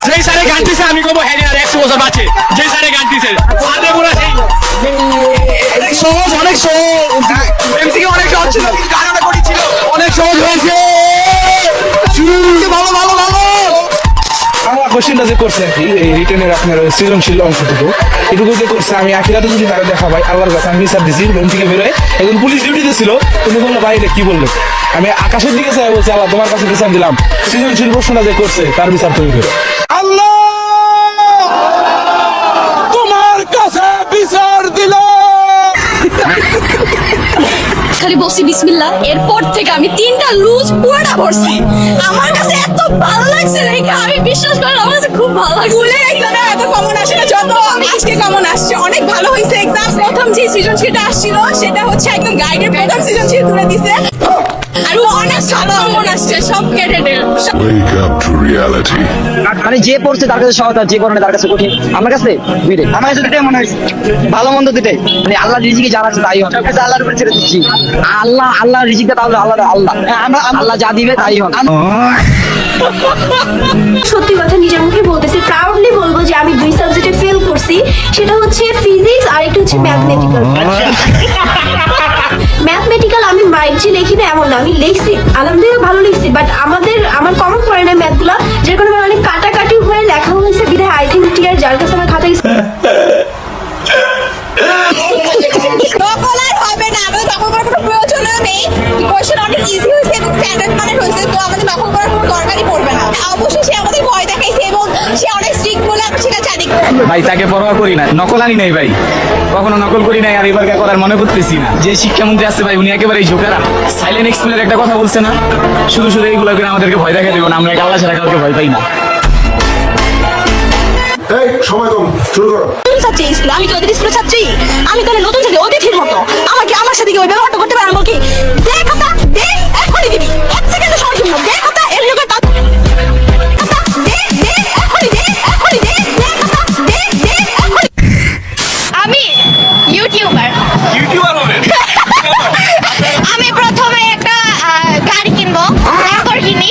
যেই স্যারে গান দিছে আমি কব হ্যাঁ আর 100 বছর বাঁচে যেই স্যারে গান দিছে সাথে পুরো সেই অনেক সহজ এমসিকে অনেক সহজ ছিল গানটা করেছিল অনেক সহজ হয়েছে ভালো ভালো ভালো আমার কোশ্চেনটা যে করছে আর কি এই রিটেনের আপনার সৃজনশীল অংশটুকু এটুকু যে করছে আমি আখিরাতে যদি তারা দেখা ভাই আল্লাহর কাছে আমি বিচার দিছি রুম থেকে বেরোয় এখন পুলিশ ডিউটিতে ছিল তুমি বললো ভাই এটা কি বললো আমি আকাশের দিকে চাই বলছি আল্লাহ তোমার কাছে বিচার দিলাম সৃজনশীল প্রশ্নটা যে করছে তার বিচার তুমি করো আল্লাহ তোমার কাছে বিচার দিলাম খালি বলছি বিসমিল্লাহ এরপর থেকে আমি 3টা লুজ পুরোটা ভরছি আমার কাছে এত ভালো লাগছে রেখা আমি বিশ্বাস করেন আমার কাছে খুব ভালো লাগছে স্কুলে এক্সামে এত কমন আসে না যত আমি আজকে কমন আসছে অনেক ভালো হয়েছে এক্সাম প্রথম যে সৃজনশীলটা আসছিল সেটা হচ্ছে একদম গাইডের প্রথম সৃজনশীল তুলে দিছে আর অনেক ভালো কমন আসছে সব ক্যাডেটের Wake up to reality. মানে যে পড়ছে তার কাছে সহজ আর যে পড়ে না তার কাছে কঠিন আমার কাছে দুইটাই আমার কাছে দুইটাই মনে হয়েছে ভালো মন্দ দুইটাই মানে আল্লাহ রিজিকে যারা আছে তাই হবে সব কাছে আল্লাহর উপরে ছেড়ে দিচ্ছি আল্লাহ রিজিকটা তাহলে আল্লাহ আল্লাহ যা দিবে তাই হবে সত্যি কথা নিজের মুখে বলতেছি প্রাউডলি বলবো যে আমি 2 সাবজেক্টে ফেল করছি সেটা হচ্ছে ফিজিক্স আর একটা হচ্ছে ম্যাথমেটিক্যাল ম্যাথমেটিক্যাল আমি মাইন্ডে লিখি না এমন না আমি লিখছি আলহামদুলিল্লাহ ভালো লিখছি বাট আমার কমন পড়ে না ম্যাথগুলো যে কোনো অনেক কাটাকাটি হয়ে লেখা হয়েছে বিধায় আই থিঙ্ক টিয়ার যার কাছে আমার খাতায় নকল আর হবে না আমাদের নকল করার কোনো প্রয়োজনও নেই কোশ্চেন অনেক ইজি হয়েছে এবং স্ট্যান্ডার্ড মানের হয়েছে তো আমাদের নকল করার কোনো দরকারই পড়বে না অবশ্যই সে আমাদের ভয় দেখাইছে এবং সে অনেক স্ট্রিক্ট বলে আমি সেটা জানি ভাই তাকে পরোয়া করি না নকল আনি নাই ভাই কখনো নকল করি নাই আর এবার করার মনে করতেছি না যে শিক্ষামন্ত্রী আছে ভাই উনি একেবারে ঝোকারা সাইলেন্ট এক্সপ্লেনের একটা কথা বলছে না শুধু এইগুলো করে আমাদেরকে ভয় দেখা দেবো না আমরা আল্লাহ ছাড়া কাউকে ভয় পাই না এই সময় কম শুরু করো ছাত্রী আমি তো ওদের স্কুলের ছাত্রী আমি তাহলে নতুন ছাত্রী অতিথির মতো আমাকে আমার সাথে কি ওই ব্যবহারটা করতে পারে আমাকে দে কথা দে এখনই দিবি 1 সেকেন্ডে সময় দিব দে কথা এর লোকের দে এখনই দে আমি ইউটিউবার হবেন আমি প্রথমে একটা গাড়ি কিনবো তারপর কিনি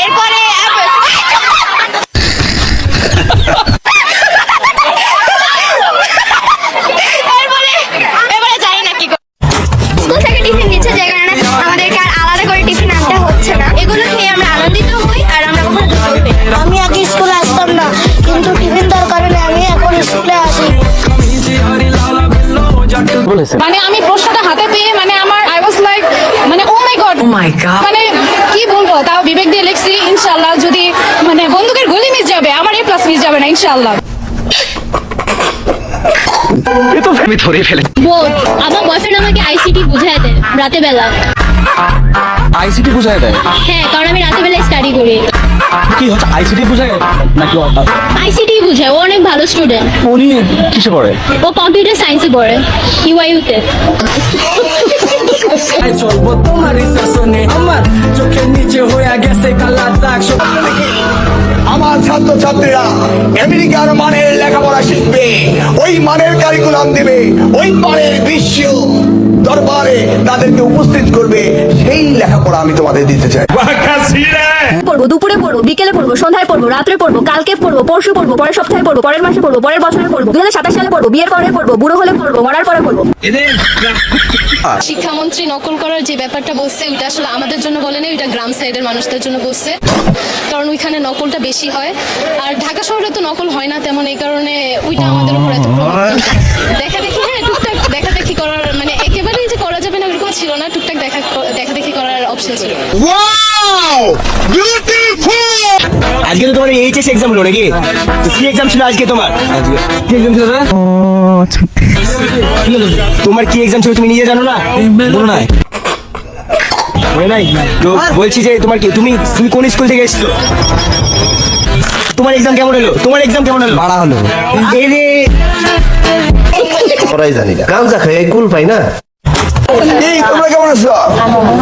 এরপরে এবারে জানি না কি স্কুল থেকে টিফিন দিচ্ছে যে কারণে আমাদেরকে আর আলাদা করে টিফিন আনতে হচ্ছে না এগুলো খেয়ে আমরা আনন্দিত হই আর আমরা কখনো দুঃখ পাই আমি আগে স্কুলে আসতাম না কিন্তু টিফিন দেওয়ার কারণে আমি এখন স্কুলে আসি মানে আমি প্রশ্নটা হাতে পেয়ে মানে আমার আই ওয়াজ লাইক মানে ও মাই গড মানে কি বলবো তাও বিবেক দিয়ে লিখছি ইনশাআল্লাহ যদি মানে বন্দুকের গুলি মিস যাবে আমার এ প্লাস মিস যাবে না ইনশাআল্লাহ আমি ধরে ফেলে বোন আমার বয়ফ্রেন্ড আমাকে আইসিটি বুঝায় দেয় রাতে বেলা আইসিটি বুঝায় দেয় হ্যাঁ কারণ আমি রাতে বেলা স্টাডি করি কি হচ্ছে আইসিটি বুঝায় নাকি আইসিটি বুঝায় ও অনেক ভালো স্টুডেন্ট উনি কিসে পড়ে ও কম্পিউটার সায়েন্সে পড়ে ইউআইউতে চলবো তোমার শাসনে আমার চোখের নিচে হয়ে গেছে কালা দাগ আমার ছাত্রছাত্রীরা আমেরিকার মানের লেখাপড়া শিখবে ওই মানের কারিকুলাম দিবে ওই মানের বিশ্ব দরবারে তাদেরকে উপস্থিত করবে সেই লেখাপড়া আমি তোমাদের দিতে চাই পড়বো দুপুরে পড়বো বিকেলে পড়বো সন্ধ্যায় পড়বো রাত্রে পড়বো কালকে পড়বো পরশু পড়বো পরের সপ্তাহে পড়বো পরের মাসে পড়বো পরের বছরে পড়বো 2027 সালে পড়বো বিয়ের পরে পড়বো বুড়ো হলে পড়বো মরার পরে পড়বো শিক্ষামন্ত্রী নকল করার যে ব্যাপারটা বলছে ওইটা আসলে আমাদের জন্য বলে না ওইটা গ্রাম সাইডের মানুষদের জন্য বলছে কারণ ওইখানে নকলটা বেশি হয় আর ঢাকা শহরে তো নকল হয় না তেমন এই কারণে ওইটা আমাদের উপর এত প্রভাব দেখা দেখি হ্যাঁ টুকটাক দেখা দেখি করার মানে একেবারেই যে করা যাবে না ওরকম ছিল না টুকটাক দেখা দেখি করার অপশন ছিল আজকে তো তোমার এইচএস এক্সাম হলো নাকি কি এক্সাম ছিল আজকে তোমার কি এক্সাম ছিল তোমার কি এক্সাম ছিল তুমি নিজে জানো না বলো না মনে নাই তো বলছি যে তোমার কি তুমি কোন স্কুল থেকে এসেছো তোমার এক্সাম কেমন হলো ভাড়া হলো ওরাই জানি না গামজা খাই কুল পাই না এই তোমরা কেমন আছো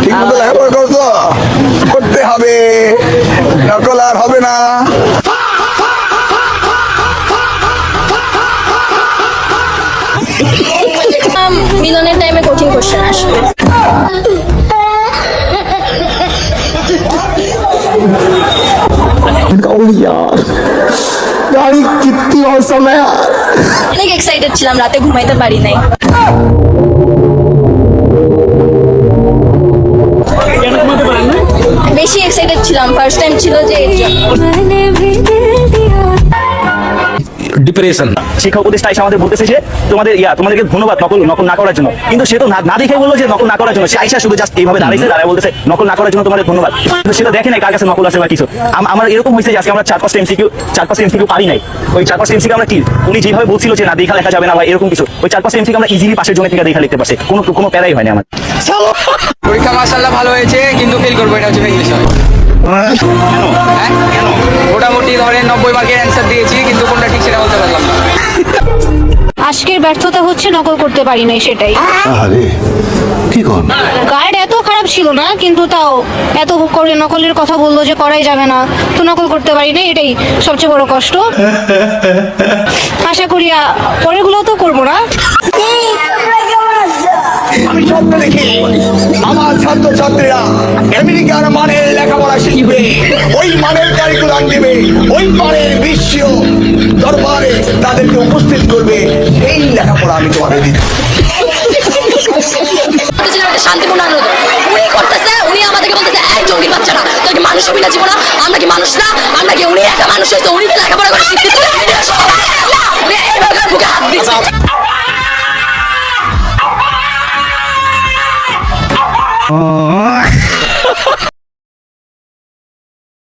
ঠিক মতো লেখাপড়া করছো করতে হবে নকল আর হবে না মিলনের টাইমে কোচিং কোশ্চেন আসবে ও অনেক এক্সাইটেড ছিলাম, রাতে ঘুমাইতে পারি নাই। বেশি এক্সাইটেড ছিলাম, ফার্স্ট টাইম ছিল যে এর জন্য। ডিপ্রেশন শিক্ষা উপদেষ্টা এসে আমাদের বলতেছে যে তোমাদেরকে ধন্যবাদ নকল না করার জন্য, কিন্তু সে তো না দেখে বললো যে নকল না করার জন্য। সে আইসা শুধু জাস্ট এইভাবে দাঁড়ায় বলতেছে নকল না করার জন্য তোমাদের ধন্যবাদ, কিন্তু সেটা দেখে নাই কার কাছে নকল আছে বা কিছু। আমার এরকম হয়েছে যে আজকে আমরা 4-5টা এমসিকিউ পারি নাই। ওই 4-5টা এমসিকিউ আমরা কি উনি যেভাবে বলছিল যে না দেখা লেখা যাবে না বা এরকম কিছু, ওই 4-5টা এমসিকিউ আমরা ইজিলি পাশের জন্য থেকে দেখা লিখতে পারছি, কোনো প্যারাই হয়নি আমার। পরীক্ষা মাশাআল্লাহ ভালো হয়েছে, কিন্তু ফেল করবো, এটা হচ্ছে ইংলিশ হবে। মোটামুটি ধরেন 90 মার্কের অ্যান্সার দিয়েছি, কিন্তু কোনটা ঠিক সেটা বলতে পারলাম না। আজকের ব্যর্থতা হচ্ছে নকল করতে পারি নাই, সেটাই। আরে কি কোন গাইড এত খারাপ ছিল না, কিন্তু তাও এত করে নকলের কথা বললো যে করাই যাবে না, তো নকল করতে পারি না, এটাই সবচেয়ে বড় কষ্ট। আশা করি পরেরগুলো তো করবো না। আমি স্বপ্ন দেখি আমার ছাত্রছাত্রীরা আমেরিকার মানের লেখাপড়া শিখবে, ওই মানের কারিকুলাম দিবে, ওই মানের বিশ্ব দরবারে তাদেরকে উপস্থিত করবে। সেই লেখাপড়া আমি তোমাদের দিচ্ছি। শান্তিপূর্ণ আনন্দ উনি করতেছে, উনি আমাদেরকে বলতেছে এই জঙ্গির বাচ্চারা তোর কি মানুষ হবি না জীবনা, আমরা কি মানুষ না, আমরা কি উনি একটা মানুষ হয়েছে, উনি কি লেখাপড়া করে শিক্ষিত